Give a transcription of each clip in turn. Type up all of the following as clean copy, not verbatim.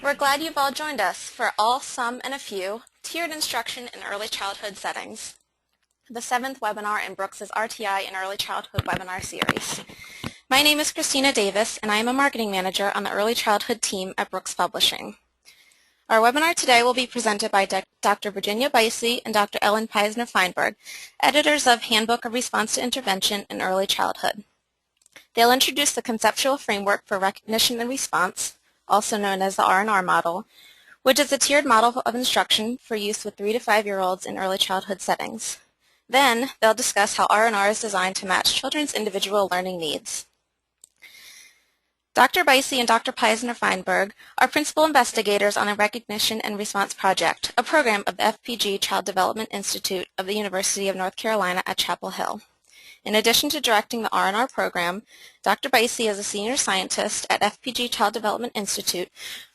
We're glad you've all joined us for All, Some, and a Few, Tiered Instruction in Early Childhood Settings, the 7th webinar in Brooks' RTI in Early Childhood webinar series. My name is Christina Davis, and I am a marketing manager on the Early Childhood team at Brooks Publishing. Our webinar today will be presented by Dr. Virginia Bicey and Dr. Ellen Peisner-Feinberg, editors of Handbook of Response to Intervention in Early Childhood. They'll introduce the conceptual framework for recognition and response, also known as the R&R model, which is a tiered model of instruction for use with 3 to 5-year-olds in early childhood settings. Then, they'll discuss how R&R is designed to match children's individual learning needs. Dr. Bicey and Dr. Peisner-Feinberg are principal investigators on a Recognition and Response Project, a program of the FPG Child Development Institute of the University of North Carolina at Chapel Hill. In addition to directing the R&R program, Dr. Bicey is a senior scientist at FPG Child Development Institute,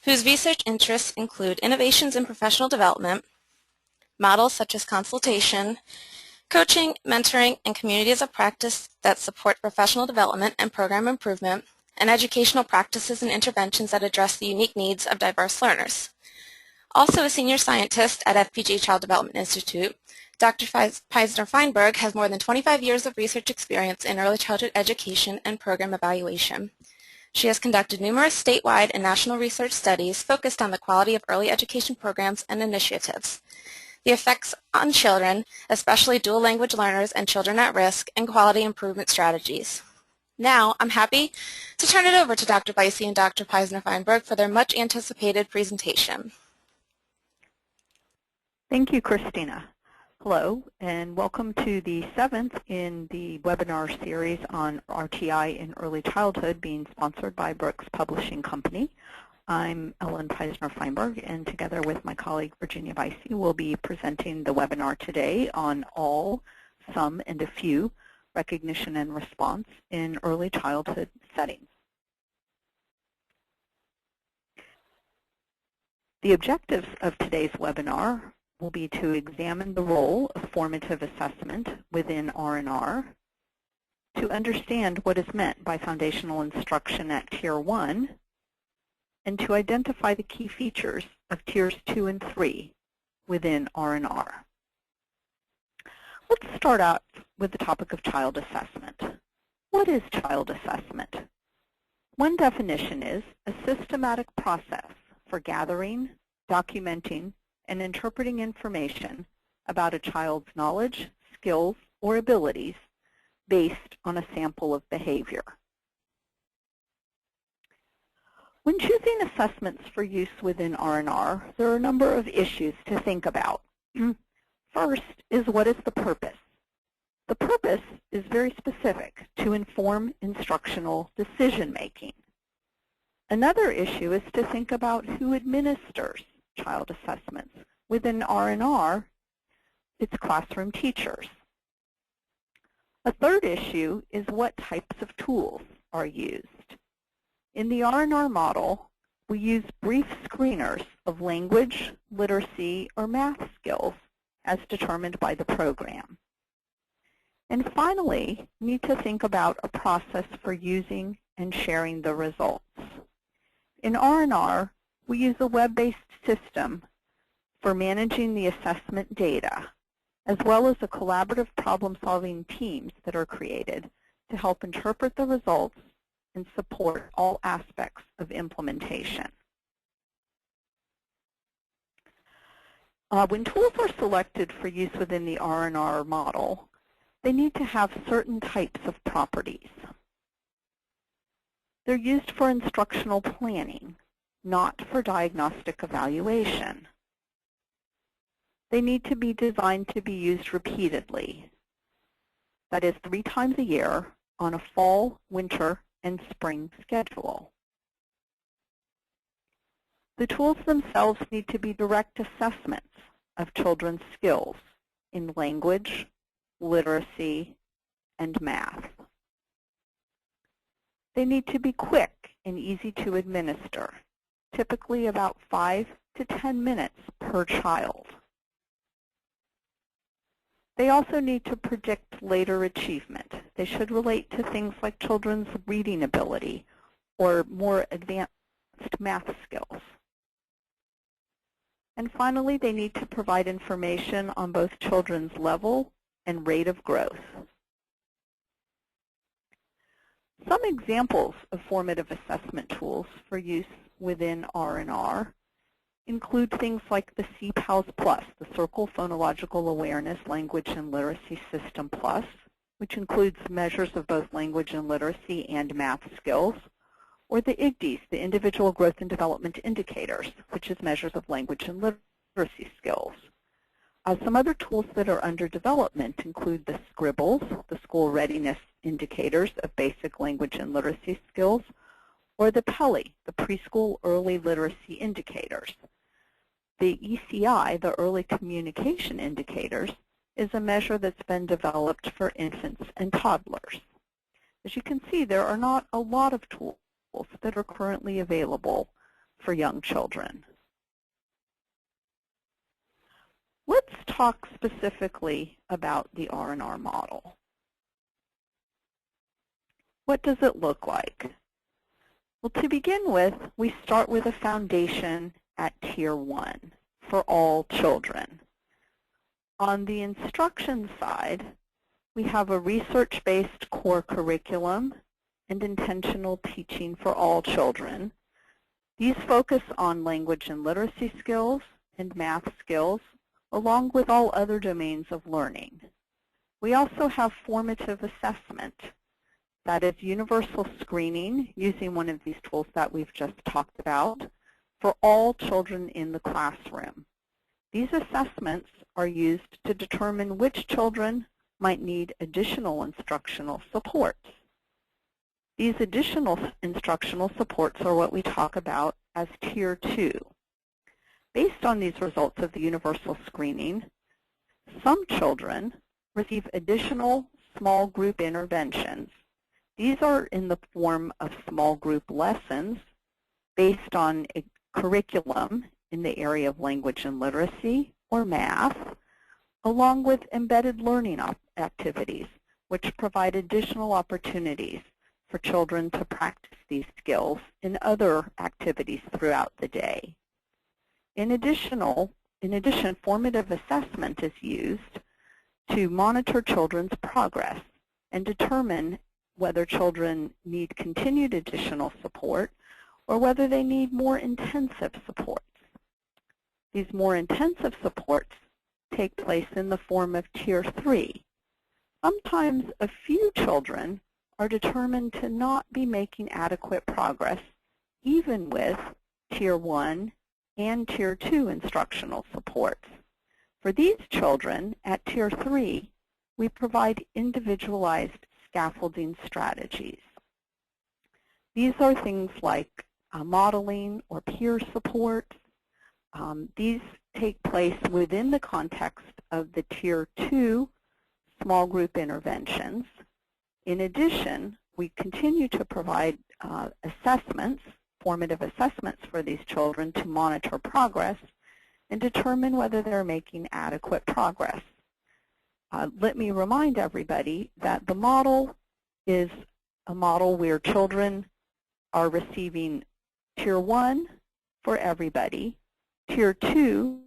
whose research interests include innovations in professional development, models such as consultation, coaching, mentoring, and communities of practice that support professional development and program improvement, and educational practices and interventions that address the unique needs of diverse learners. Also a senior scientist at FPG Child Development Institute, Dr. Peisner-Feinberg has more than 25 years of research experience in early childhood education and program evaluation. She has conducted numerous statewide and national research studies focused on the quality of early education programs and initiatives, the effects on children, especially dual language learners and children at risk, and quality improvement strategies. Now, I'm happy to turn it over to Dr. Bicey and Dr. Peisner-Feinberg for their much anticipated presentation. Thank you, Christina. Hello, and welcome to the 7th in the webinar series on RTI in early childhood being sponsored by Brooks Publishing Company. I'm Ellen Peisner-Feinberg, and together with my colleague Virginia Bicey, we'll be presenting the webinar today on all, some, and a few recognition and response in early childhood settings. The objectives of today's webinar will be to examine the role of formative assessment within R&R, to understand what is meant by foundational instruction at Tier 1, and to identify the key features of Tiers 2 and 3 within R&R. Let's start out with the topic of child assessment. What is child assessment? One definition is a systematic process for gathering, documenting, and interpreting information about a child's knowledge, skills, or abilities based on a sample of behavior. When choosing assessments for use within R&R, there are a number of issues to think about. First is, what is the purpose? The purpose is very specific, to inform instructional decision-making. Another issue is to think about who administers child assessments. Within R&R, it's classroom teachers. A third issue is what types of tools are used. In the R&R model, we use brief screeners of language, literacy, or math skills as determined by the program. And finally, we need to think about a process for using and sharing the results. In R&R, we use a web-based system for managing the assessment data, as well as a collaborative problem-solving teams that are created to help interpret the results and support all aspects of implementation. When tools are selected for use within the R&R model, they need to have certain types of properties. They're used for instructional planning, not for diagnostic evaluation. They need to be designed to be used repeatedly, that is 3 times a year on a fall, winter, and spring schedule. The tools themselves need to be direct assessments of children's skills in language, literacy, and math. They need to be quick and easy to administer, typically about 5 to 10 minutes per child. They also need to predict later achievement. They should relate to things like children's reading ability or more advanced math skills. And finally, they need to provide information on both children's level and rate of growth. Some examples of formative assessment tools for use within R&R include things like the CPALS Plus, the Circle Phonological Awareness Language and Literacy System Plus, which includes measures of both language and literacy and math skills, or the IGDIs, the Individual Growth and Development Indicators, which is measures of language and literacy skills. Some other tools that are under development include the Scribbles, the School Readiness Indicators of Basic Language and Literacy Skills, or the PELI, the Preschool Early Literacy Indicators. The ECI, the Early Communication Indicators, is a measure that's been developed for infants and toddlers. As you can see, there are not a lot of tools that are currently available for young children. Let's talk specifically about the R&R model. What does it look like? Well, to begin with, we start with a foundation at Tier 1 for all children. On the instruction side, we have a research-based core curriculum and intentional teaching for all children. These focus on language and literacy skills and math skills, along with all other domains of learning. We also have formative assessment. That is universal screening using one of these tools that we've just talked about for all children in the classroom. These assessments are used to determine which children might need additional instructional supports. These additional instructional supports are what we talk about as Tier 2. Based on these results of the universal screening, some children receive additional small group interventions. These are in the form of small group lessons based on a curriculum in the area of language and literacy or math, along with embedded learning activities, which provide additional opportunities for children to practice these skills in other activities throughout the day. In addition, formative assessment is used to monitor children's progress and determine whether children need continued additional support or whether they need more intensive supports. These more intensive supports take place in the form of Tier 3. Sometimes a few children are determined to not be making adequate progress even with Tier 1 and Tier 2 instructional supports. For these children, at Tier 3, we provide individualized scaffolding strategies. These are things like modeling or peer support. These take place within the context of the Tier 2 small group interventions. In addition, we continue to provide assessments, formative assessments for these children to monitor progress and determine whether they're making adequate progress. Let me remind everybody that the model is a model where children are receiving Tier 1 for everybody, Tier 2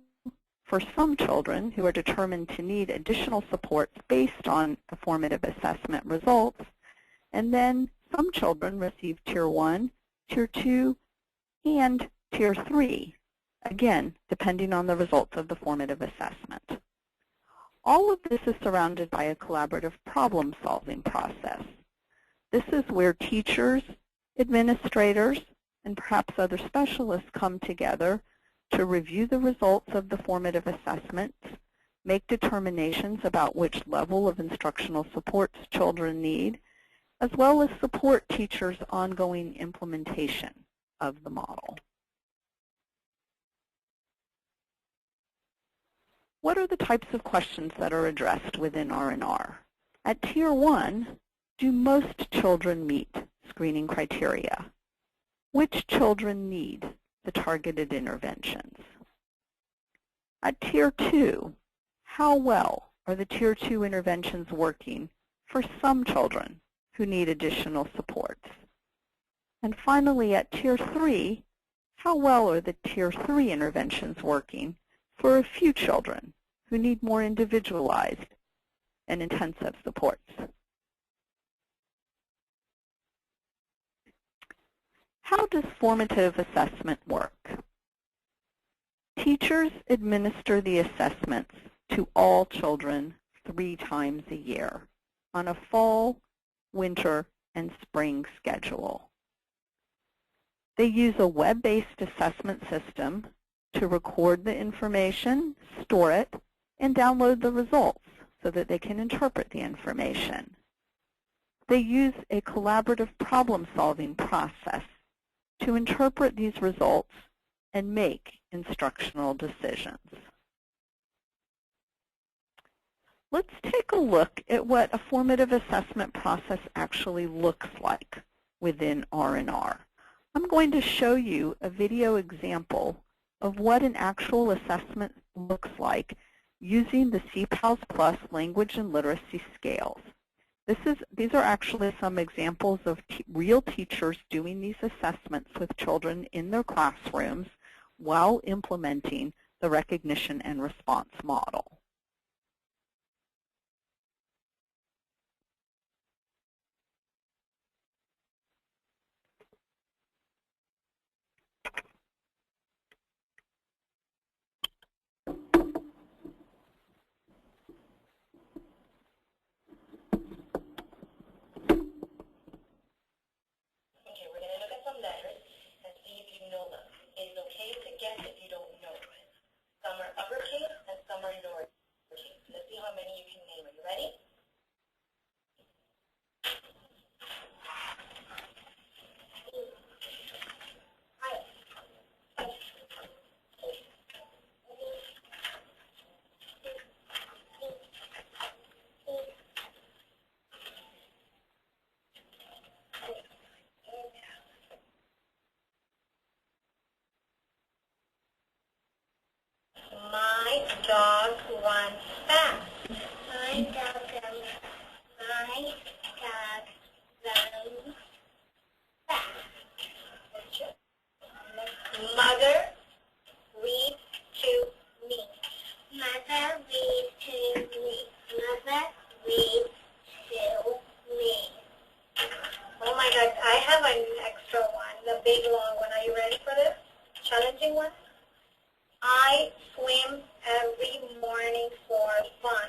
for some children who are determined to need additional supports based on the formative assessment results, and then some children receive Tier 1, Tier 2, and Tier 3, again, depending on the results of the formative assessment. All of this is surrounded by a collaborative problem-solving process. This is where teachers, administrators, and perhaps other specialists come together to review the results of the formative assessments, make determinations about which level of instructional supports children need, as well as support teachers' ongoing implementation of the model. What are the types of questions that are addressed within R&R? At Tier 1, do most children meet screening criteria? Which children need the targeted interventions? At Tier 2, how well are the Tier 2 interventions working for some children who need additional supports? And finally, at Tier 3, how well are the Tier 3 interventions working for a few children who need more individualized and intensive supports. How does formative assessment work? Teachers administer the assessments to all children 3 times a year on a fall, winter, and spring schedule. They use a web-based assessment system to record the information, store it, and download the results so that they can interpret the information. They use a collaborative problem-solving process to interpret these results and make instructional decisions. Let's take a look at what a formative assessment process actually looks like within R&R. I'm going to show you a video example of what an actual assessment looks like using the CPALS Plus language and literacy scales. These are actually some examples of real teachers doing these assessments with children in their classrooms while implementing the recognition and response model. My dog runs fast. My dog runs fast. Mother reads to me. Mother reads to me. Mother reads to me. Oh my God, I have an extra one, the big long one. Are you ready for this? Challenging one? I swim every morning for fun.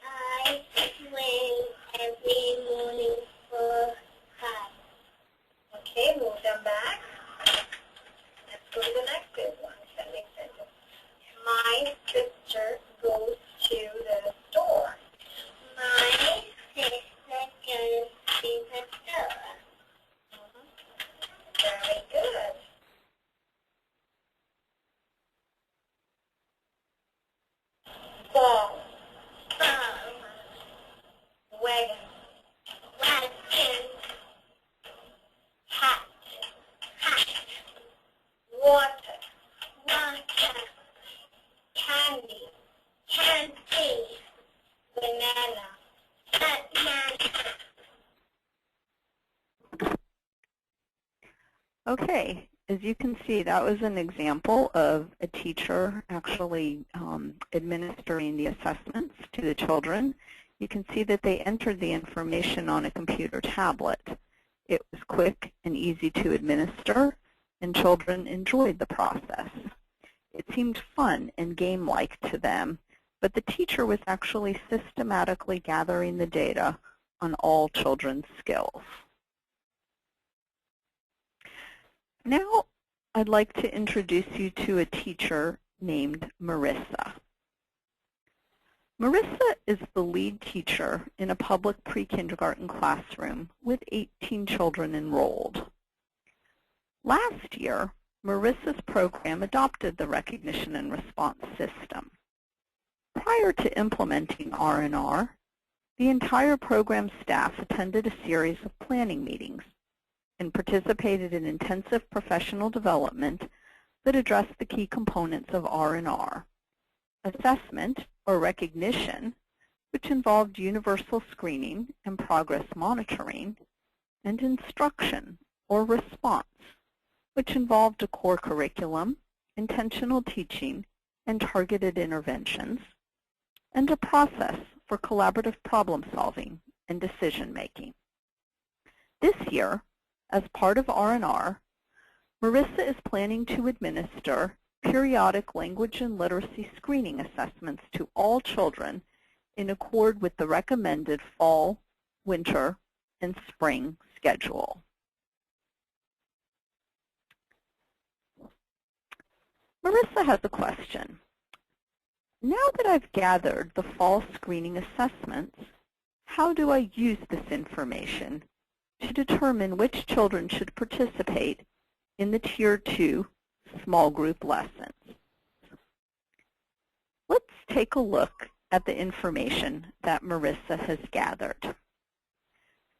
I swim every morning for fun. Okay, move them back. Let's go to the next big one. That makes sense. My sister goes to the store. My sister goes to the store. Very good. Ball. Wagon. Wagon. Hat. Hat. Water. Water. Candy. Candy. Banana. Banana. Okay, as you can see, that was an example of a teacher actually administering the assessments to the children. You can see that they entered the information on a computer tablet. It was quick and easy to administer, and children enjoyed the process. It seemed fun and game-like to them, but the teacher was actually systematically gathering the data on all children's skills. Now, I'd like to introduce you to a teacher named Marissa. Marissa is the lead teacher in a public pre-kindergarten classroom with 18 children enrolled. Last year, Marissa's program adopted the recognition and response system. Prior to implementing R&R, the entire program staff attended a series of planning meetings and participated in intensive professional development that addressed the key components of R&R. Assessment, or recognition, which involved universal screening and progress monitoring, and instruction, or response, which involved a core curriculum, intentional teaching, and targeted interventions, and a process for collaborative problem solving and decision making. This year, as part of R&R, Marissa is planning to administer periodic language and literacy screening assessments to all children in accord with the recommended fall, winter, and spring schedule. Marissa has a question. Now that I've gathered the fall screening assessments, how do I use this information to determine which children should participate in the Tier 2 small group lessons? Let's take a look at the information that Marissa has gathered.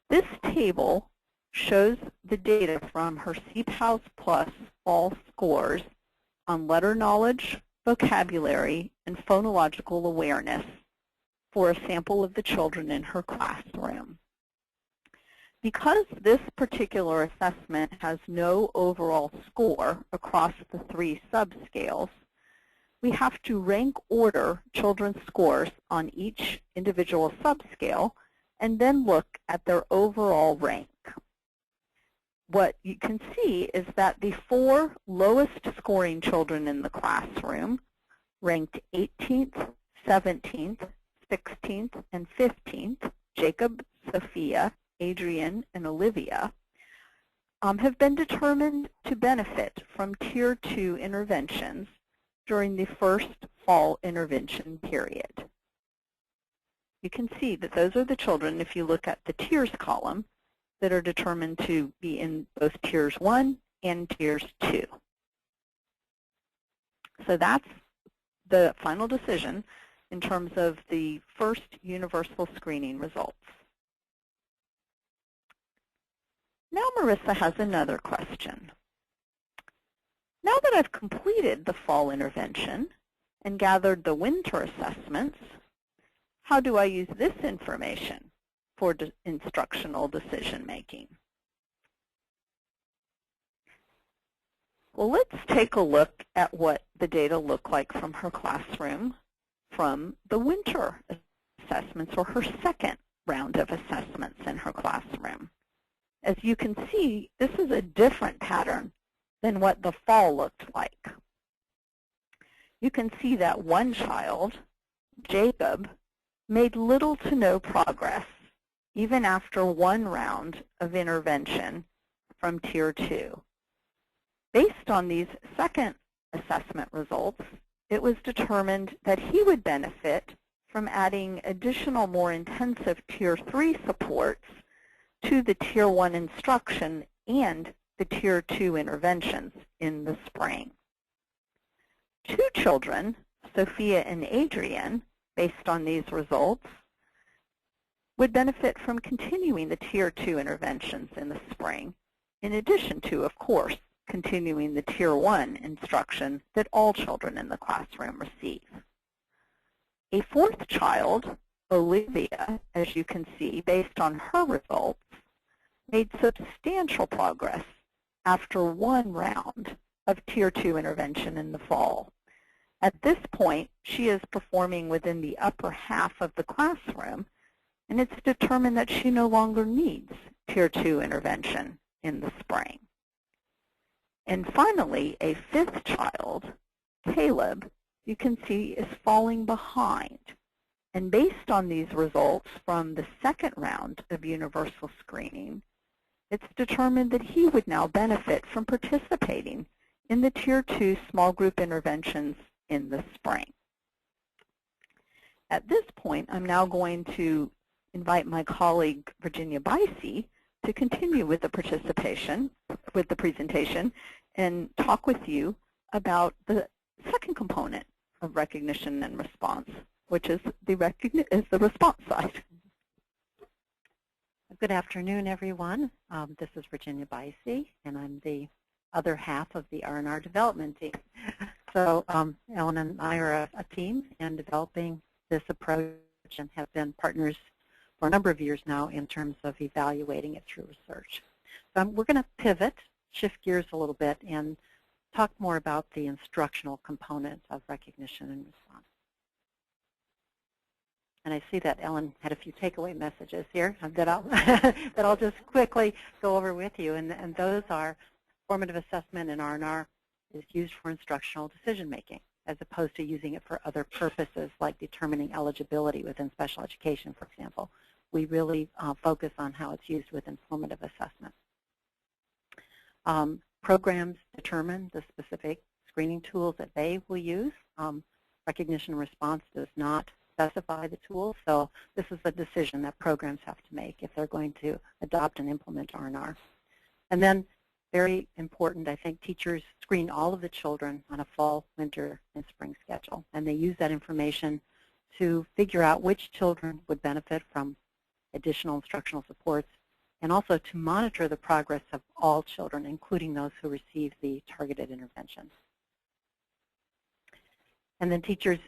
This table shows the data from her CPALS Plus fall scores on letter knowledge, vocabulary, and phonological awareness for a sample of the children in her classroom. Because this particular assessment has no overall score across the 3 subscales, we have to rank order children's scores on each individual subscale and then look at their overall rank. What you can see is that the 4 lowest scoring children in the classroom, ranked 18th, 17th, 16th, and 15th, Jacob, Sophia, Adrian, and Olivia, have been determined to benefit from Tier 2 interventions during the first fall intervention period. You can see that those are the children, if you look at the tiers column, that are determined to be in both Tiers 1 and Tiers 2. So that's the final decision in terms of the first universal screening results. Now Marissa has another question. Now that I've completed the fall intervention and gathered the winter assessments, how do I use this information for instructional decision making? Well, let's take a look at what the data look like from her classroom from the winter assessments, or her second round of assessments in her classroom. As you can see, this is a different pattern than what the fall looked like. You can see that one child, Jacob, made little to no progress even after 1 round of intervention from Tier 2. Based on these second assessment results, it was determined that he would benefit from adding additional more intensive Tier 3 supports to the Tier 1 instruction and the Tier 2 interventions in the spring. 2 children, Sophia and Adrian, based on these results, would benefit from continuing the Tier 2 interventions in the spring, in addition to, of course, continuing the Tier 1 instruction that all children in the classroom receive. A 4th child, Olivia, as you can see, based on her results, made substantial progress after 1 round of Tier 2 intervention in the fall. At this point, she is performing within the upper half of the classroom, and it's determined that she no longer needs Tier 2 intervention in the spring. And finally, a 5th child, Caleb, you can see is falling behind. And based on these results from the second round of universal screening, it's determined that he would now benefit from participating in the Tier 2 small group interventions in the spring. At this point, I'm now going to invite my colleague, Virginia Bicey, to continue with the presentation, and talk with you about the second component of recognition and response, which is the response side. Good afternoon, everyone. This is Virginia Bicey, and I'm the other half of the R&R development team. So Ellen and I are a team in developing this approach and have been partners for a number of years now in terms of evaluating it through research. So we're going to pivot, shift gears a little bit, and talk more about the instructional component of recognition and response. And I see that Ellen had a few takeaway messages here that I'll just quickly go over with you. And those are formative assessment in R&R is used for instructional decision making, as opposed to using it for other purposes like determining eligibility within special education, for example. We really focus on how it's used within formative assessment. Programs determine the specific screening tools that they will use. Recognition and response does not specify the tools, so this is a decision that programs have to make if they're going to adopt and implement R&R. And then, very important, I think teachers screen all of the children on a fall, winter, and spring schedule, and they use that information to figure out which children would benefit from additional instructional supports, and also to monitor the progress of all children, including those who receive the targeted interventions. And then teachers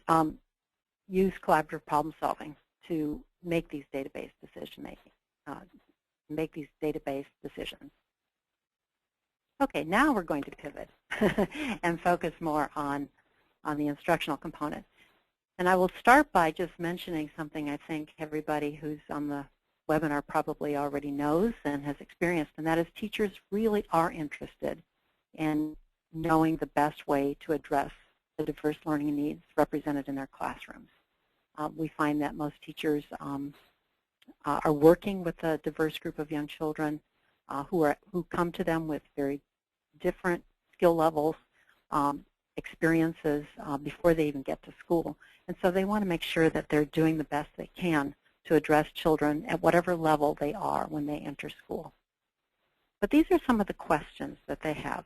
use collaborative problem solving to make these database decisions. Okay, now we're going to pivot and focus more on the instructional component. And I will start by just mentioning something I think everybody who's on the webinar probably already knows and has experienced, and that is teachers really are interested in knowing the best way to address the diverse learning needs represented in their classrooms. We find that most teachers are working with a diverse group of young children who come to them with very different skill levels, experiences before they even get to school. And so they want to make sure that they're doing the best they can to address children at whatever level they are when they enter school. But these are some of the questions that they have.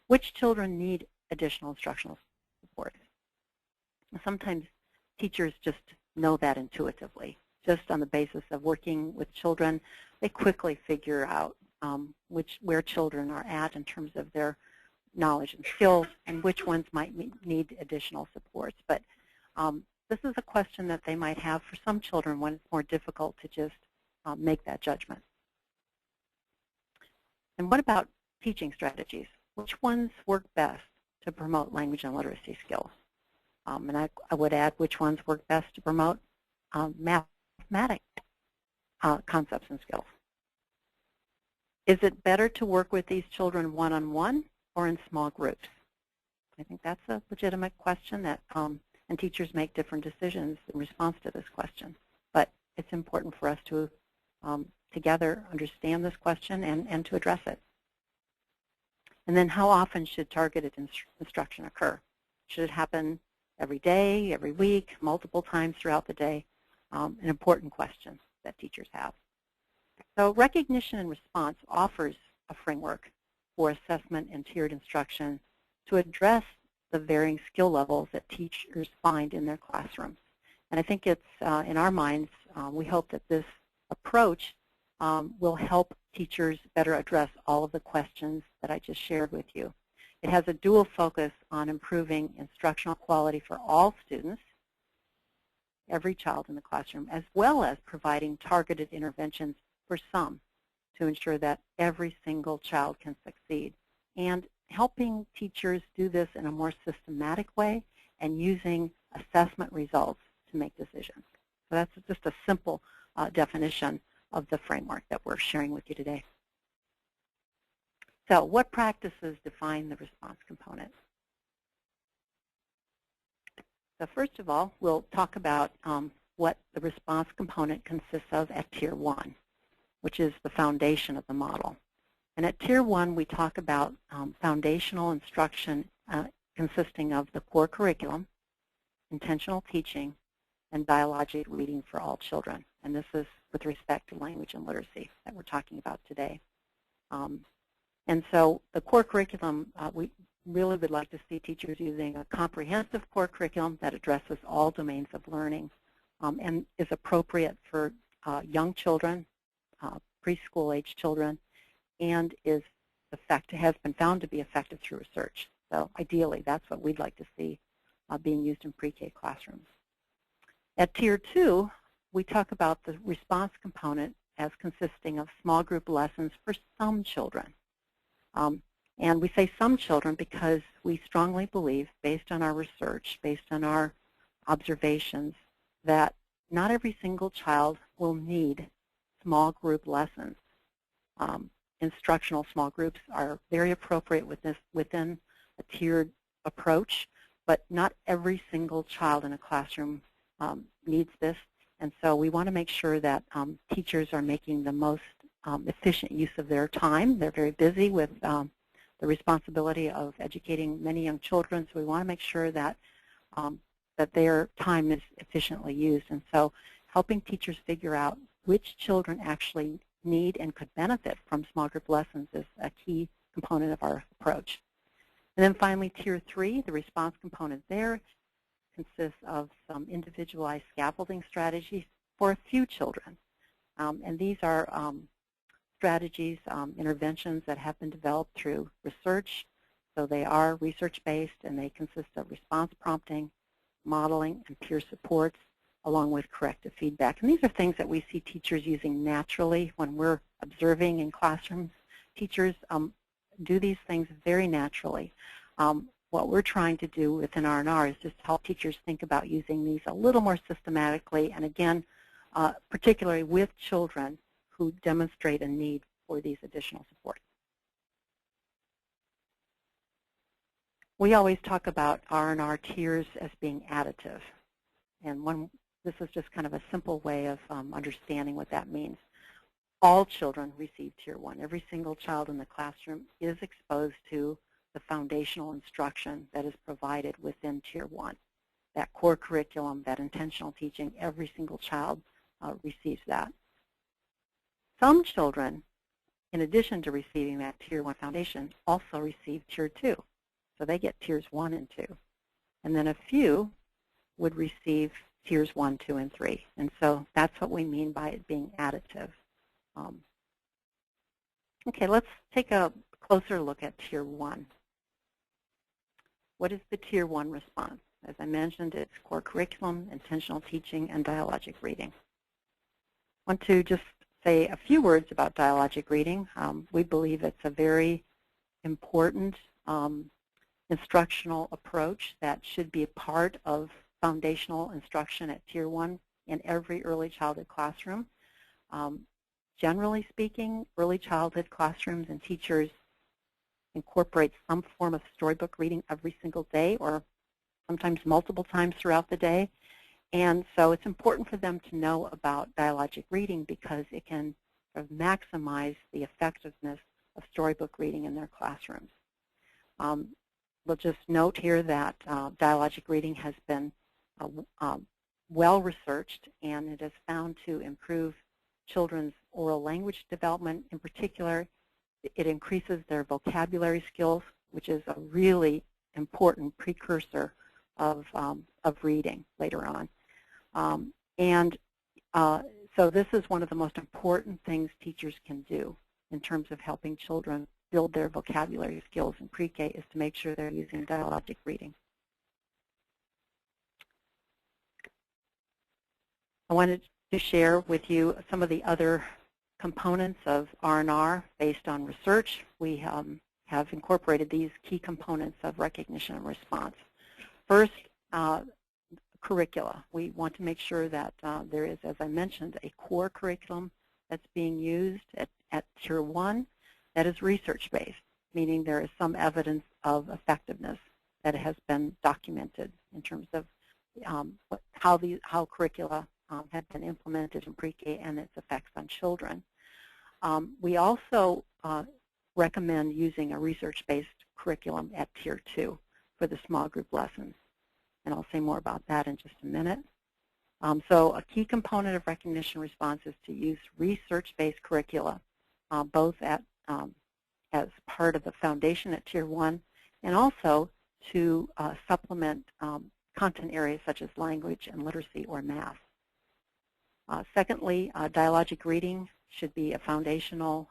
Which children need additional instructional support? Sometimes teachers just know that intuitively. Just on the basis of working with children, they quickly figure out where children are at in terms of their knowledge and skills and which ones might need additional supports. But this is a question that they might have for some children when it's more difficult to just make that judgment. And what about teaching strategies? Which ones work best to promote language and literacy skills? And I would add which ones work best to promote mathematic concepts and skills. Is it better to work with these children one-on-one or in small groups? I think that's a legitimate question that, and teachers make different decisions in response to this question. But it's important for us to together understand this question and to address it. And then how often should targeted instruction occur? Should it happen every day, every week, multiple times throughout the day? An important question that teachers have. So recognition and response offers a framework for assessment and tiered instruction to address the varying skill levels that teachers find in their classrooms. And I think it's, in our minds, we hope that this approach will help teachers better address all of the questions that I just shared with you. It has a dual focus on improving instructional quality for all students, every child in the classroom, as well as providing targeted interventions for some to ensure that every single child can succeed, and helping teachers do this in a more systematic way and using assessment results to make decisions. So that's just a simple definition of the framework that we're sharing with you today. So what practices define the response component? So first of all, we'll talk about what the response component consists of at Tier 1, which is the foundation of the model. And at Tier 1, we talk about foundational instruction consisting of the core curriculum, intentional teaching, and dialogic reading for all children. And this is with respect to language and literacy that we're talking about today. And so the core curriculum, we really would like to see teachers using a comprehensive core curriculum that addresses all domains of learning and is appropriate for young children, preschool-age children, and has been found to be effective through research. So ideally, that's what we'd like to see being used in pre-K classrooms. At Tier 2, we talk about the response component as consisting of small group lessons for some children. And we say some children because we strongly believe, based on our research, based on our observations, that not every single child will need small group lessons. Instructional small groups are very appropriate within a tiered approach, but not every single child in a classroom needs this. And so we want to make sure that teachers are making the most efficient use of their time. They're very busy with the responsibility of educating many young children, so we want to make sure that that their time is efficiently used. And so helping teachers figure out which children actually need and could benefit from small group lessons is a key component of our approach. And then finally, Tier 3, the response component there consists of some individualized scaffolding strategies for a few children. And these are strategies, interventions that have been developed through research. So they are research-based, and they consist of response prompting, modeling, and peer supports, along with corrective feedback. And these are things that we see teachers using naturally when we're observing in classrooms. Teachers do these things very naturally. What we're trying to do within R&R is just help teachers think about using these a little more systematically, and again, particularly with children who demonstrate a need for these additional supports. We always talk about R&R tiers as being additive, and this is just kind of a simple way of understanding what that means. All children receive Tier 1. Every single child in the classroom is exposed to the foundational instruction that is provided within Tier 1. That core curriculum, that intentional teaching, every single child receives that. Some children, in addition to receiving that Tier 1 foundation, also receive Tier 2. So they get Tiers 1 and 2. And then a few would receive Tiers 1, 2, and 3. And so that's what we mean by it being additive. Okay, let's take a closer look at Tier 1. What is the Tier 1 response? As I mentioned, it's core curriculum, intentional teaching, and dialogic reading. I want to just say a few words about dialogic reading. We believe it's a very important instructional approach that should be a part of foundational instruction at Tier 1 in every early childhood classroom. Generally speaking, early childhood classrooms and teachers incorporate some form of storybook reading every single day, or sometimes multiple times throughout the day. And so it's important for them to know about dialogic reading because it can sort of maximize the effectiveness of storybook reading in their classrooms. We'll just note here that dialogic reading has been well researched, and it is found to improve children's oral language development. In particular, it increases their vocabulary skills, which is a really important precursor of reading later on. So this is one of the most important things teachers can do in terms of helping children build their vocabulary skills in pre-K, is to make sure they're using dialogic reading. I wanted to share with you some of the other components of R&R based on research. We have incorporated these key components of recognition and response. First, curricula. We want to make sure that there is, as I mentioned, a core curriculum that's being used at Tier 1 that is research-based, meaning there is some evidence of effectiveness that has been documented in terms of how curricula have been implemented in pre-K and its effects on children. We also recommend using a research-based curriculum at Tier 2 for the small group lessons. And I'll say more about that in just a minute. So a key component of recognition response is to use research-based curricula, both as part of the foundation at Tier 1 and also to supplement content areas such as language and literacy or math. Secondly, dialogic reading should be a foundational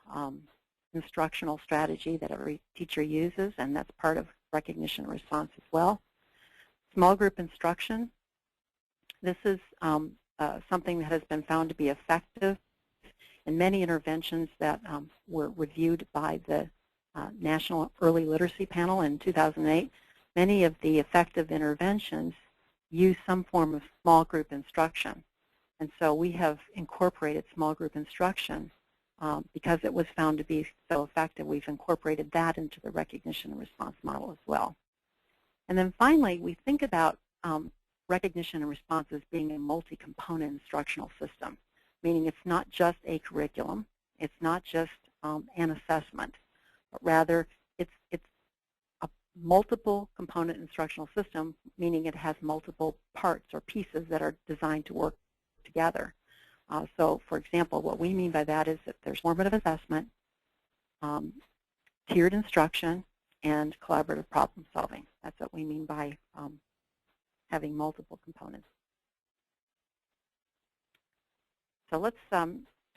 instructional strategy that every teacher uses, and that's part of recognition and response as well. Small group instruction. This is something that has been found to be effective in many interventions that were reviewed by the National Early Literacy Panel in 2008, many of the effective interventions use some form of small group instruction. And so we have incorporated small group instruction because it was found to be so effective. We've incorporated that into the recognition and response model as well. And then finally, we think about recognition and response as being a multi-component instructional system, meaning it's not just a curriculum, it's not just an assessment, but rather it's a multiple component instructional system, meaning it has multiple parts or pieces that are designed to work together. So, for example, what we mean by that is that there's formative assessment, tiered instruction, and collaborative problem solving. That's what we mean by having multiple components. So let's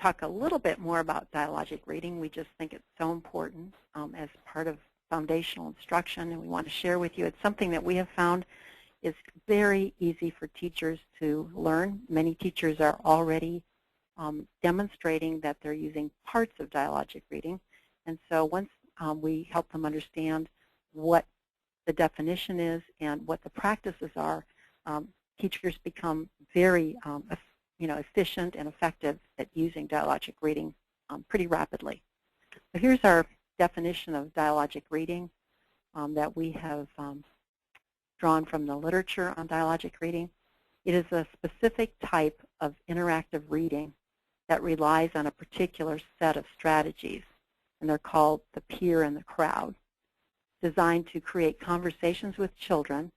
talk a little bit more about dialogic reading. We just think it's so important as part of foundational instruction, and we want to share with you. It's something that we have found is very easy for teachers to learn. Many teachers are already demonstrating that they're using parts of dialogic reading. And so once we help them understand what the definition is and what the practices are, teachers become very efficient and effective at using dialogic reading pretty rapidly. So here's our definition of dialogic reading that we have drawn from the literature on dialogic reading. It is a specific type of interactive reading that relies on a particular set of strategies, and they're called the peer and the crowd, designed to create conversations with children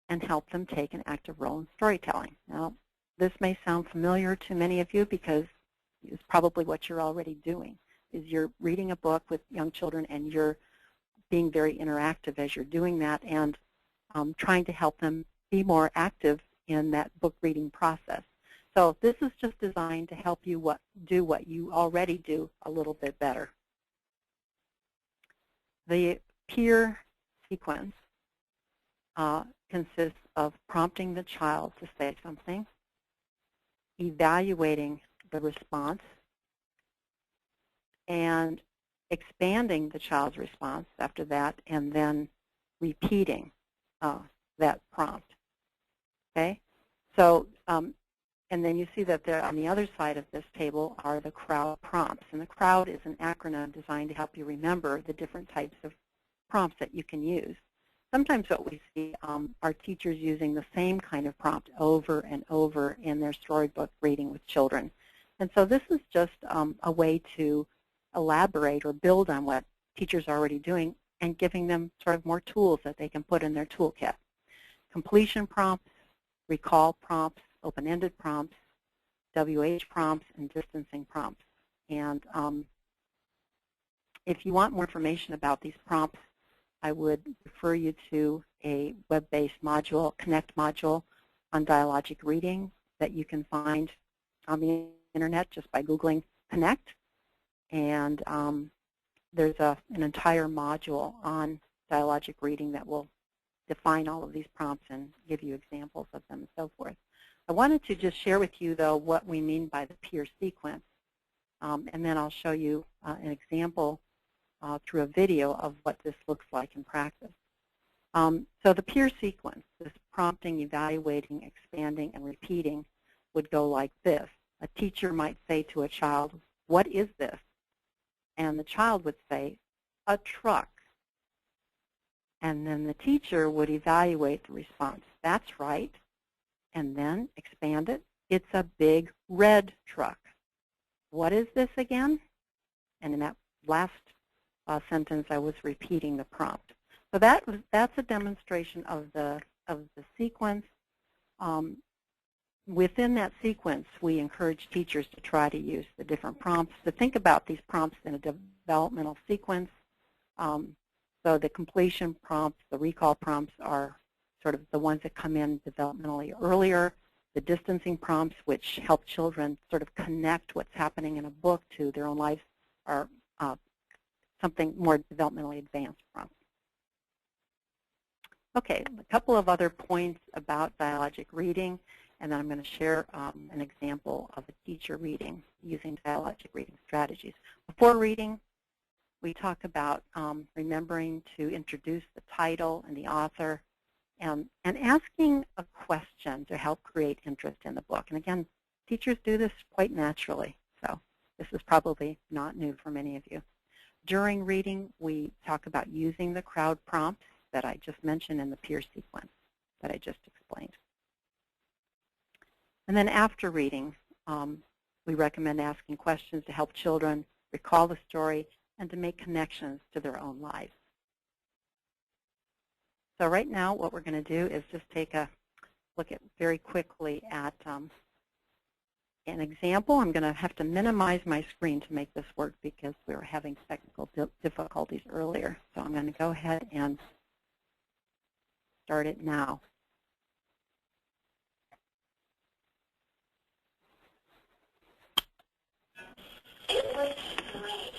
and help them take an active role in storytelling. Now, this may sound familiar to many of you because it's probably what you're already doing, is you're reading a book with young children and you're being very interactive as you're doing that and trying to help them be more active in that book reading process. So this is just designed to help you do what you already do a little bit better. The peer sequence consists of prompting the child to say something, evaluating the response, and expanding the child's response after that, and then repeating that prompt. Okay? So, and then you see that there on the other side of this table are the crowd prompts. And the crowd is an acronym designed to help you remember the different types of prompts that you can use. Sometimes what we see are teachers using the same kind of prompt over and over in their storybook reading with children. And so this is just a way to elaborate or build on what teachers are already doing and giving them sort of more tools that they can put in their toolkit. Completion prompts, recall prompts, open-ended prompts, WH prompts, and distancing prompts. And if you want more information about these prompts, I would refer you to a web-based module, Connect module on dialogic reading that you can find on the internet just by Googling Connect. And there's an entire module on dialogic reading that will define all of these prompts and give you examples of them and so forth. I wanted to just share with you, though, what we mean by the peer sequence. And then I'll show you an example through a video of what this looks like in practice. So the peer sequence, this prompting, evaluating, expanding, and repeating would go like this. A teacher might say to a child, "What is this?" And the child would say, "A truck." And then the teacher would evaluate the response. "That's right." And then expand it. "It's a big red truck." "What is this again?" And in that last sentence, I was repeating the prompt. So that's a demonstration of the sequence. Within that sequence, we encourage teachers to try to use the different prompts, to think about these prompts in a developmental sequence. So the completion prompts, the recall prompts are sort of the ones that come in developmentally earlier. The distancing prompts, which help children sort of connect what's happening in a book to their own lives, are something more developmentally advanced prompts. Okay, a couple of other points about dialogic reading, and then I'm going to share an example of a teacher reading using dialogic reading strategies. Before reading, we talk about remembering to introduce the title and the author, and asking a question to help create interest in the book. And again, teachers do this quite naturally, so this is probably not new for many of you. During reading, we talk about using the crowd prompts that I just mentioned in the peer sequence that I just explained. And then after reading, we recommend asking questions to help children recall the story and to make connections to their own lives. So right now, what we're going to do is just take a look at very quickly at an example. I'm going to have to minimize my screen to make this work because we were having technical difficulties earlier. So I'm going to go ahead and start it now. It was great.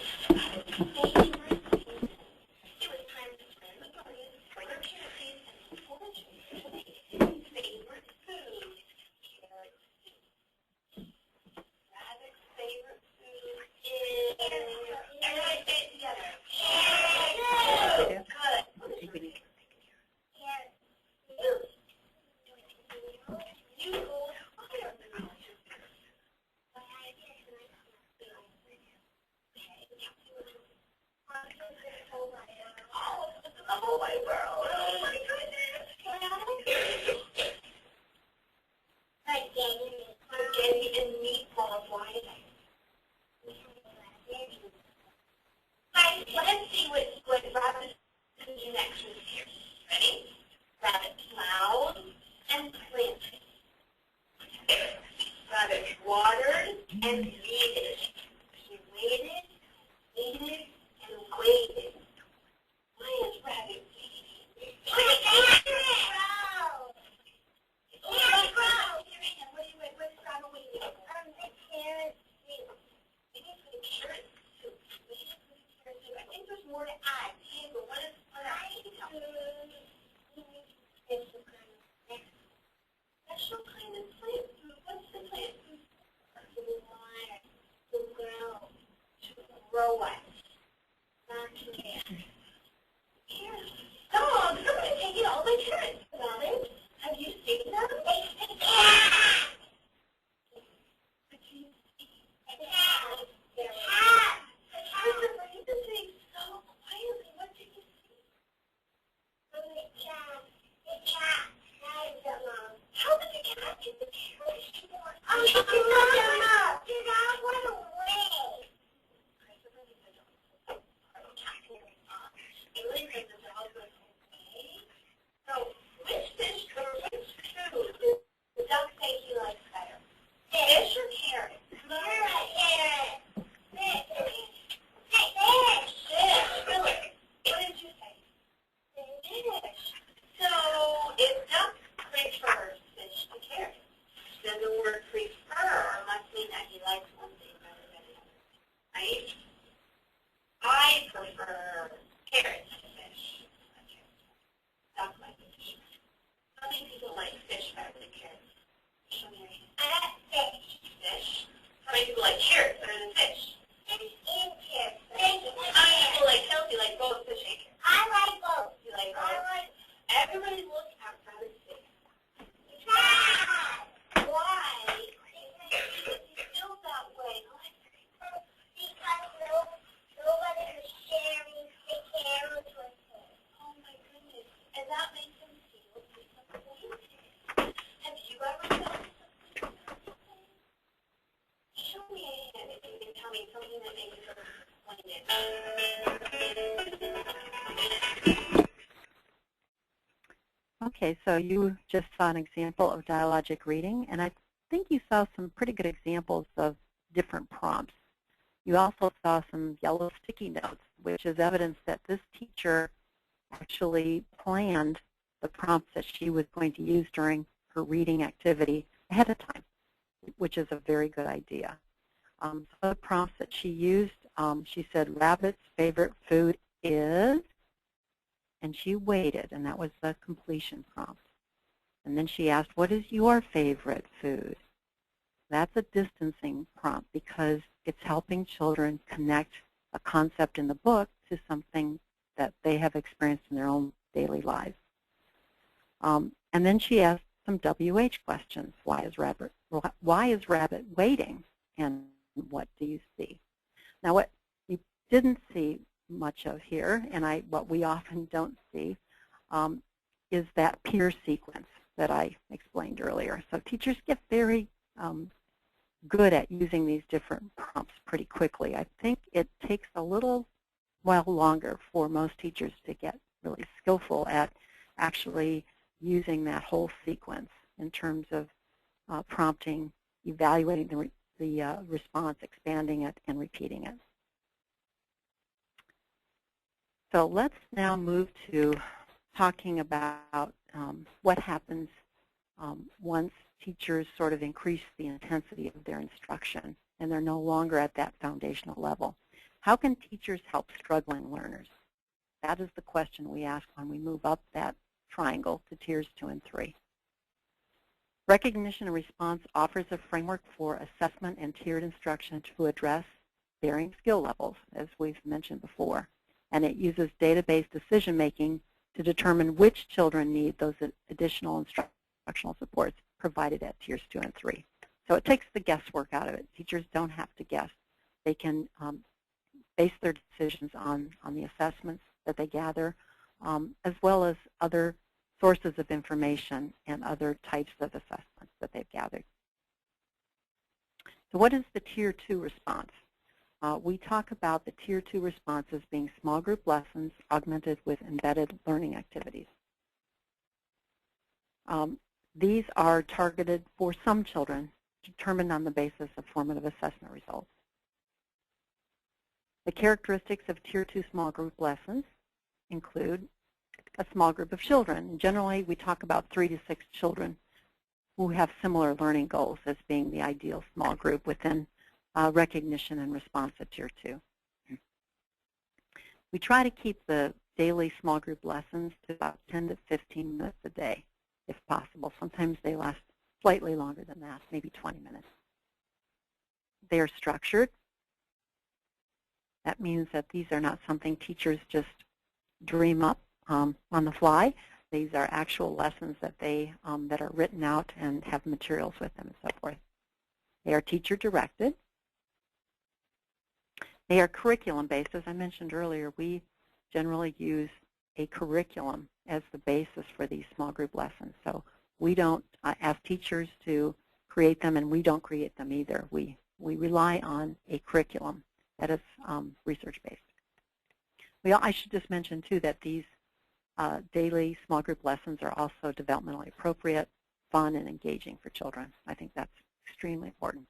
Let's see what rabbit can do next with here. Ready? Rabbit plowed and planted. Rabbit watered and weeded. He waited, waited, and waited. Why is rabbit weeding? What does rabbit weeding? The carrot soup. Waiting for the carrot soup. Waiting for the carrot soup. I think there's more to add. But what is special kind of plant food? What's the plant food? To water, to grow us. Not to get. Dog, somebody's taking all my carrots, Robin. Have you seen them? It's the cat. What do you see? A cat. The cat. The cat is afraid to say so quietly. What did you see? The cat. The cat. How did the cat get the carrots? She did not run away. So, which fish or which food does the duck say he likes better? Fish or carrot? Carrot. Fish. Really? What did you say? Fish. So, if duck prefers fish to carrot, then the word prefer must mean that he likes one thing better than the other, right? I prefer carrots to fish. Duck like fish. How many people like fish better than carrots? Show me your hand. I like fish. Fish. How many people like carrots better than fish? Fish and carrots. How many people like Kelsey like both fish and carrots? I like both. You like both? Everybody look outside his face. Why? Because you feel that way. Because nobody was sharing the carrots with him. Oh my goodness. And that makes him feel disappointed. Have you ever felt disappointed? Show me a hand if you can tell me something that makes you disappointed. Okay, so you just saw an example of dialogic reading, and I think you saw some pretty good examples of different prompts. You also saw some yellow sticky notes, which is evidence that this teacher actually planned the prompts that she was going to use during her reading activity ahead of time, which is a very good idea. Some of the prompts that she used, she said rabbit's favorite food is, and she waited, and that was the completion prompt. And then she asked, what is your favorite food? That's a distancing prompt because it's helping children connect a concept in the book to something that they have experienced in their own daily lives. And then she asked some WH questions. Why is rabbit waiting? And what do you see? Now, what you didn't see much of here, and what we often don't see, is that peer sequence that I explained earlier. So teachers get very good at using these different prompts pretty quickly. I think it takes a little while longer for most teachers to get really skillful at actually using that whole sequence in terms of prompting, evaluating the response, expanding it, and repeating it. So let's now move to talking about what happens once teachers sort of increase the intensity of their instruction and they're no longer at that foundational level. How can teachers help struggling learners? That is the question we ask when we move up that triangle to tiers 2 and 3. Recognition and response offers a framework for assessment and tiered instruction to address varying skill levels, as we've mentioned before. And it uses database decision-making to determine which children need those additional instructional supports provided at tiers 2 and 3. So it takes the guesswork out of it. Teachers don't have to guess. They can base their decisions on the assessments that they gather, as well as other sources of information and other types of assessments that they've gathered. So what is the tier 2 response? We talk about the tier 2 responses being small group lessons augmented with embedded learning activities. These are targeted for some children, determined on the basis of formative assessment results. The characteristics of tier 2 small group lessons include a small group of children. Generally, we talk about 3 to 6 children who have similar learning goals as being the ideal small group within recognition and response at tier 2. We try to keep the daily small group lessons to about 10 to 15 minutes a day, if possible. Sometimes they last slightly longer than that, maybe 20 minutes. They are structured. That means that these are not something teachers just dream up on the fly. These are actual lessons that that are written out and have materials with them and so forth. They are teacher-directed. They are curriculum-based. As I mentioned earlier, we generally use a curriculum as the basis for these small group lessons. So we don't ask teachers to create them, and we don't create them either. We rely on a curriculum that is research-based. I should just mention, too, that these daily small group lessons are also developmentally appropriate, fun, and engaging for children. I think that's extremely important.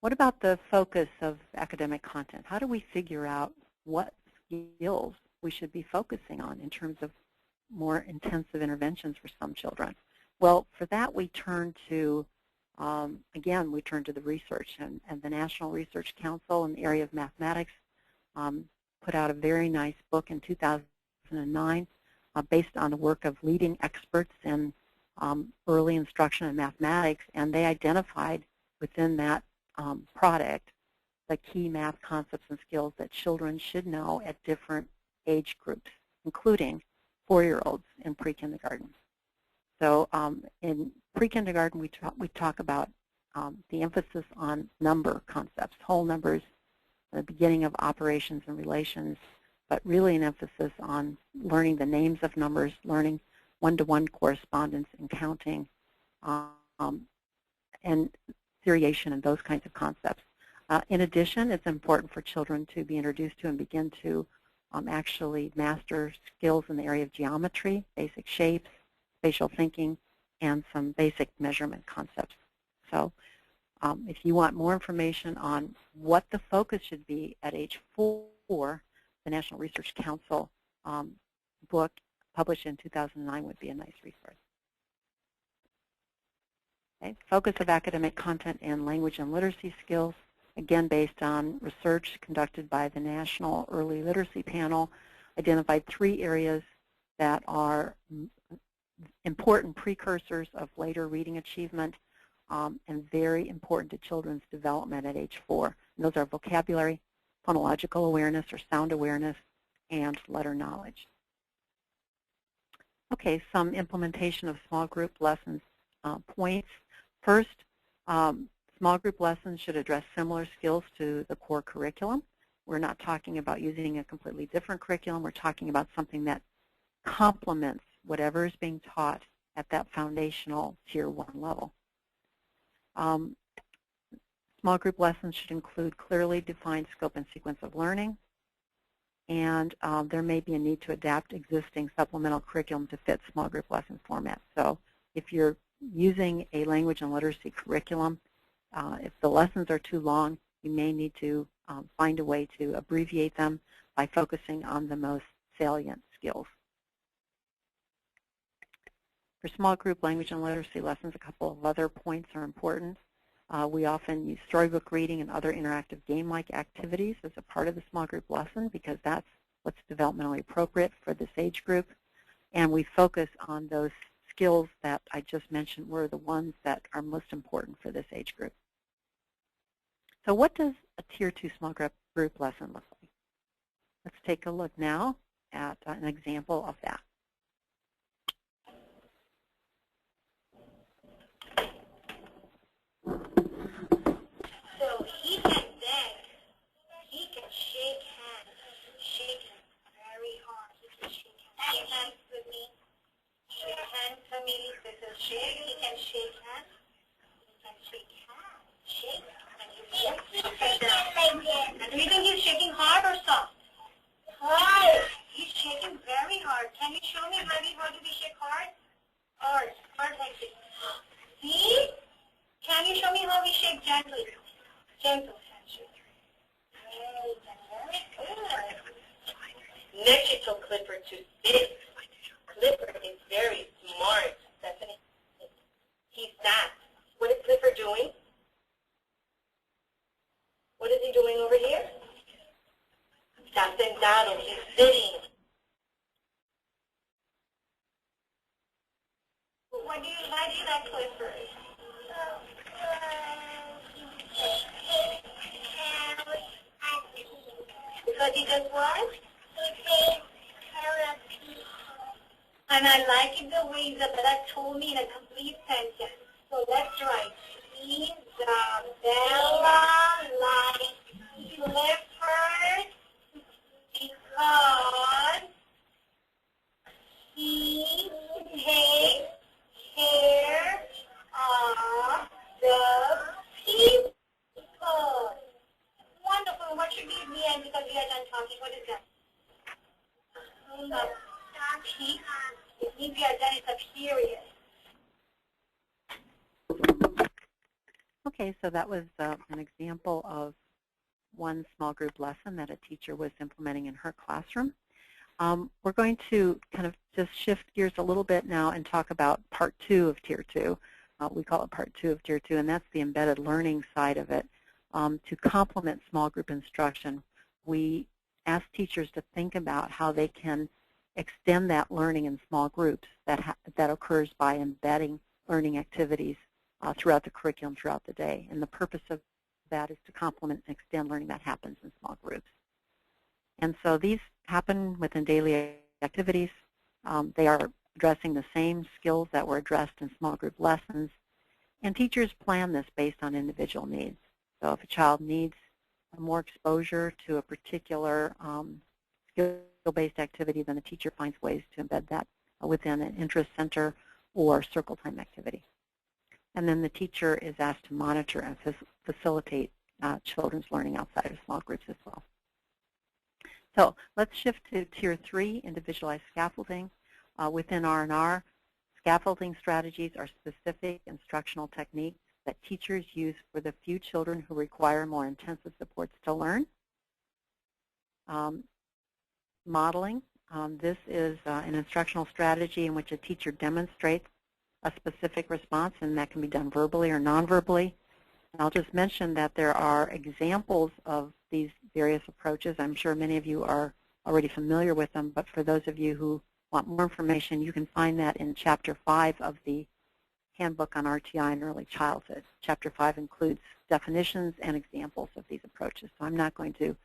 What about the focus of academic content? How do we figure out what skills we should be focusing on in terms of more intensive interventions for some children? Well, for that we turn to, again, we turn to the research. And the National Research Council in the area of mathematics put out a very nice book in 2009 based on the work of leading experts in early instruction in mathematics, and they identified within that product the key math concepts and skills that children should know at different age groups, including 4-year-olds in pre-kindergarten. So in pre-kindergarten, we talk about the emphasis on number concepts, whole numbers, the beginning of operations and relations, but really an emphasis on learning the names of numbers, learning one-to-one correspondence and counting, and seriation and those kinds of concepts. In addition, it's important for children to be introduced to and begin to actually master skills in the area of geometry, basic shapes, spatial thinking, and some basic measurement concepts. So if you want more information on what the focus should be at age 4, the National Research Council book published in 2009 would be a nice resource. Okay. Focus of academic content and language and literacy skills, again based on research conducted by the National Early Literacy Panel, identified 3 areas that are important precursors of later reading achievement and very important to children's development at age 4. And those are vocabulary, phonological awareness or sound awareness, and letter knowledge. Okay, some implementation of small group lessons points. First, small group lessons should address similar skills to the core curriculum. We're not talking about using a completely different curriculum. We're talking about something that complements whatever is being taught at that foundational Tier 1 level. Small group lessons should include clearly defined scope and sequence of learning, and there may be a need to adapt existing supplemental curriculum to fit small group lesson format. So if you're using a language and literacy curriculum, if the lessons are too long, you may need to find a way to abbreviate them by focusing on the most salient skills. For small group language and literacy lessons, a couple of other points are important. We often use storybook reading and other interactive game-like activities as a part of the small group lesson because that's what's developmentally appropriate for this age group. And we focus on those skills that I just mentioned were the ones that are most important for this age group. So what does a Tier 2 small group lesson look like? Let's take a look now at an example of that. So he can beg, he can shake hands, shake very hard. He can shake hands with me, shake hands for me. This is shake. He can shake hands. He can shake hands. Shake. And do you think he's shaking hard or soft? Hard. He's shaking very hard. Can you show me, Buddy, how do we shake hard? Hard. Hard like this. See? Can you show me how we shake gently? Gentle handshake. Very good. Next, you tell Clifford to sit. Clifford is very smart, Stephanie. He's that. What is Clifford doing? What is he doing over here? Está sentado. He's sitting. Why do you like Clifford? Because he does what? And I like it the way Isabella told me in a complete sentence. So let's write. Isabella likes Clifford because he takes care of the people. Wonderful. What should be the end because we are done talking? What is that? It means we are done. It's a period. Okay, so that was an example of one small group lesson that a teacher was implementing in her classroom. We're going to kind of just shift gears a little bit now and talk about part 2 of Tier 2. We call it part 2 of Tier 2, and that's the embedded learning side of it. To complement small group instruction, we ask teachers to think about how they can extend that learning in small groups that occurs by embedding learning activities throughout the curriculum throughout the day. And the purpose of that is to complement and extend learning that happens in small groups. And so these happen within daily activities. They are addressing the same skills that were addressed in small group lessons. And teachers plan this based on individual needs. So if a child needs more exposure to a particular skill-based activity, then the teacher finds ways to embed that within an interest center or circle time activity. And then the teacher is asked to monitor and facilitate children's learning outside of small groups as well. So let's shift to Tier 3, individualized scaffolding. Within R&R, scaffolding strategies are specific instructional techniques that teachers use for the few children who require more intensive supports to learn. Modeling, this is an instructional strategy in which a teacher demonstrates a specific response, and that can be done verbally or non-verbally. And I'll just mention that there are examples of these various approaches. I'm sure many of you are already familiar with them, but for those of you who want more information, you can find that in Chapter 5 of the Handbook on RTI in Early Childhood. Chapter 5 includes definitions and examples of these approaches, so I'm not going to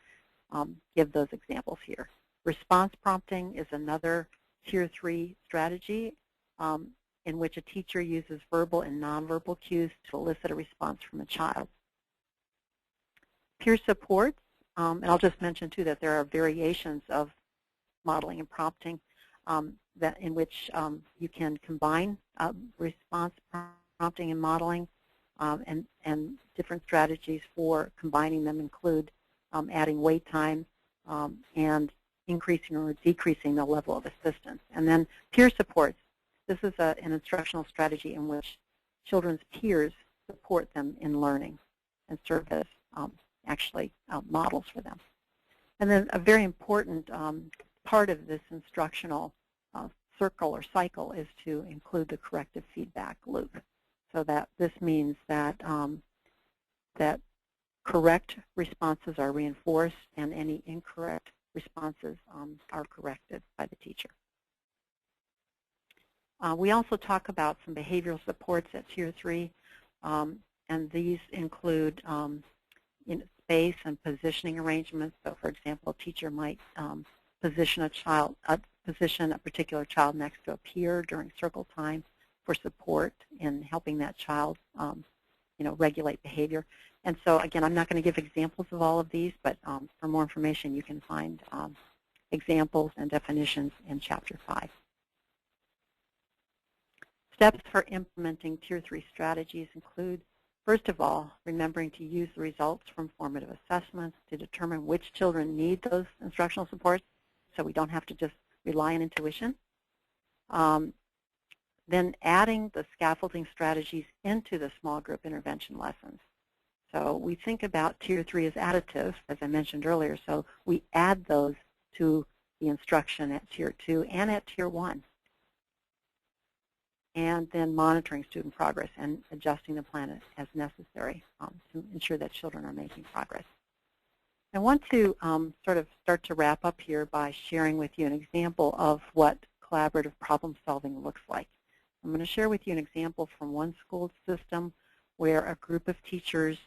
give those examples here. Response prompting is another Tier 3 strategy in which a teacher uses verbal and nonverbal cues to elicit a response from a child. Peer supports, and I'll just mention too that there are variations of modeling and prompting in which you can combine response prompting and modeling, and different strategies for combining them include adding wait time and increasing or decreasing the level of assistance. And then peer supports. This is an instructional strategy in which children's peers support them in learning and serve as actually models for them. And then a very important part of this instructional circle or cycle is to include the corrective feedback loop. So that this means that that correct responses are reinforced and any incorrect responses are corrected by the teacher. We also talk about some behavioral supports at Tier 3, and these include space and positioning arrangements. So, for example, a teacher might position a particular child next to a peer during circle time for support in helping that child, regulate behavior. And so, again, I'm not going to give examples of all of these, but for more information, you can find examples and definitions in Chapter 5. Steps for implementing Tier 3 strategies include, first of all, remembering to use the results from formative assessments to determine which children need those instructional supports, so we don't have to just rely on intuition. Then adding the scaffolding strategies into the small group intervention lessons. So we think about Tier 3 as additive, as I mentioned earlier, so we add those to the instruction at Tier 2 and at Tier 1. And then monitoring student progress and adjusting the plan as necessary to ensure that children are making progress. I want to sort of start to wrap up here by sharing with you an example of what collaborative problem solving looks like. I'm going to share with you an example from one school system where a group of teachers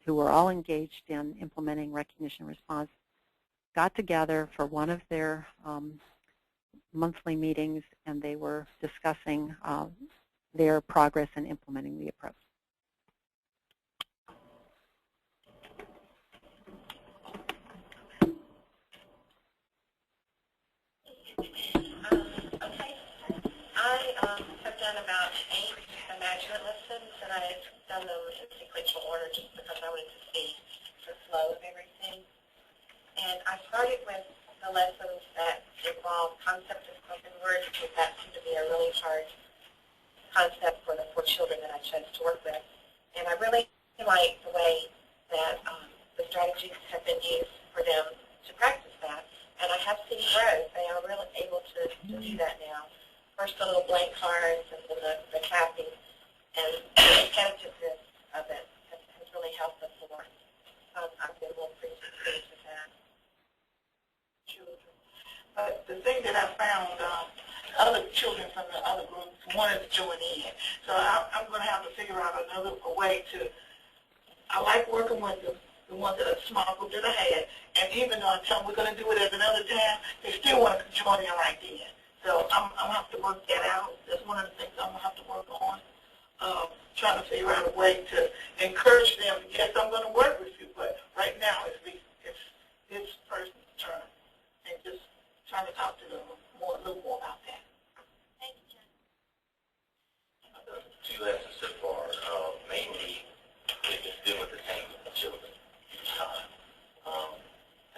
who were all engaged in implementing recognition response got together for one of their monthly meetings, and they were discussing their progress in implementing the approach. I have done about 8 imagine lessons, and I've done them in sequential order just because I wanted to see the flow of everything. And I started with the lessons that involve concept of spoken words, because that seemed to be a really hard concept for the 4 children that I chose to work with. And I really like the way that the strategies have been used for them to practice that. And I have seen growth. They are really able to do that now. First the little blank cards and then the clapping, and the repetitiveness of it has really helped us a lot. I've been more pleased with that. Children. But the thing that I found, other children from the other groups wanted to join in. So I'm going to have to figure out another way to, I like working with the ones that are small group that I had, and even though I tell them we're going to do it at another time, they still want to join in right then. So I'm going to have to work that out. That's one of the things I'm going to have to work on, trying to figure out a way to encourage them. Yes, I'm going to work with you, but right now it's this person's turn, and just trying to talk to them a little more about that. Thank you, Jen. I've done 2 lessons so far. Mainly, they've been dealing with the same group of children each time.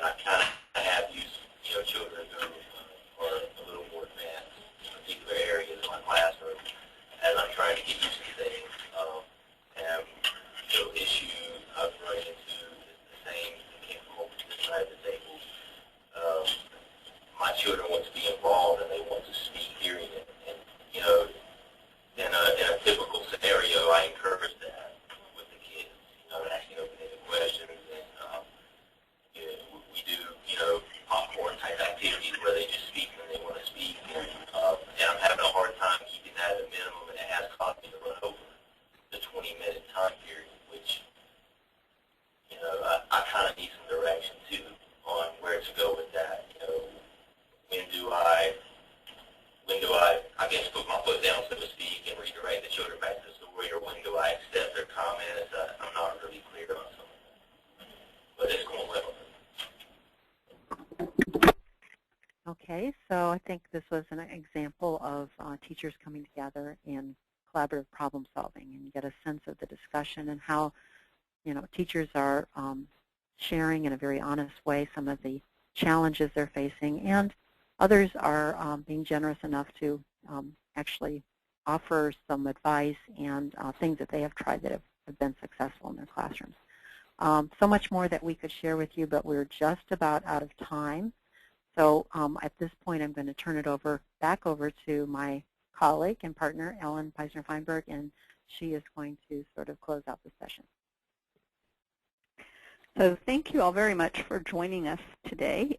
And I kind of have used, children who are a little more advanced in particular areas in my classroom as I'm trying to get used to things. And the issue I've run into is the same. They came from over to this side of the table. My children want to be involved and they want to think this was an example of teachers coming together in collaborative problem solving, and you get a sense of the discussion and how, teachers are sharing in a very honest way some of the challenges they're facing, and others are being generous enough to actually offer some advice and things that they have tried that have been successful in their classrooms. So much more that we could share with you, but we're just about out of time. So at this point, I'm going to turn it back over to my colleague and partner, Ellen Peisner-Feinberg, and she is going to sort of close out the session. So thank you all very much for joining us today.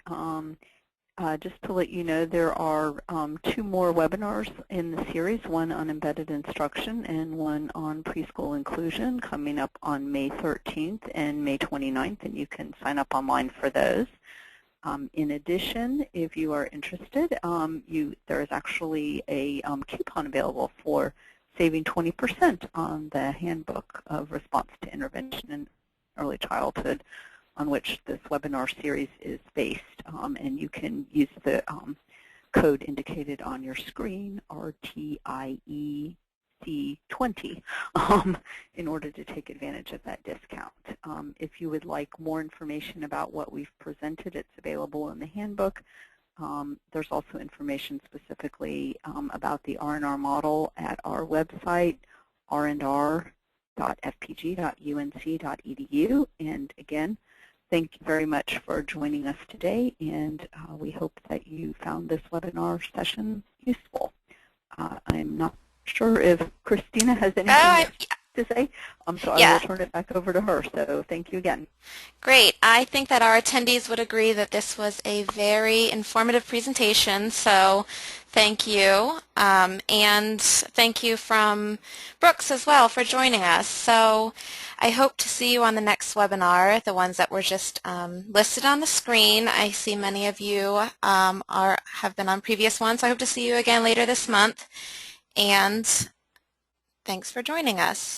Just to let you know, there are 2 more webinars in the series, one on embedded instruction and one on preschool inclusion, coming up on May 13th and May 29th, and you can sign up online for those. In addition, if you are interested, there is actually a coupon available for saving 20% on the Handbook of Response to Intervention in Early Childhood, on which this webinar series is based. And you can use the code indicated on your screen, RTIEC20, in order to take advantage of that discount. If you would like more information about what we've presented, it's available in the handbook. There's also information specifically about the R&R model at our website, rnr.fpg.unc.edu. And again, thank you very much for joining us today, and we hope that you found this webinar session useful. I'm not sure if Christina has anything to say, so I will turn it back over to her. So thank you again. Great. I think that our attendees would agree that this was a very informative presentation, so thank you. And thank you from Brooks as well for joining us. So I hope to see you on the next webinar, the ones that were just listed on the screen. I see many of you have been on previous ones, so I hope to see you again later this month. And thanks for joining us.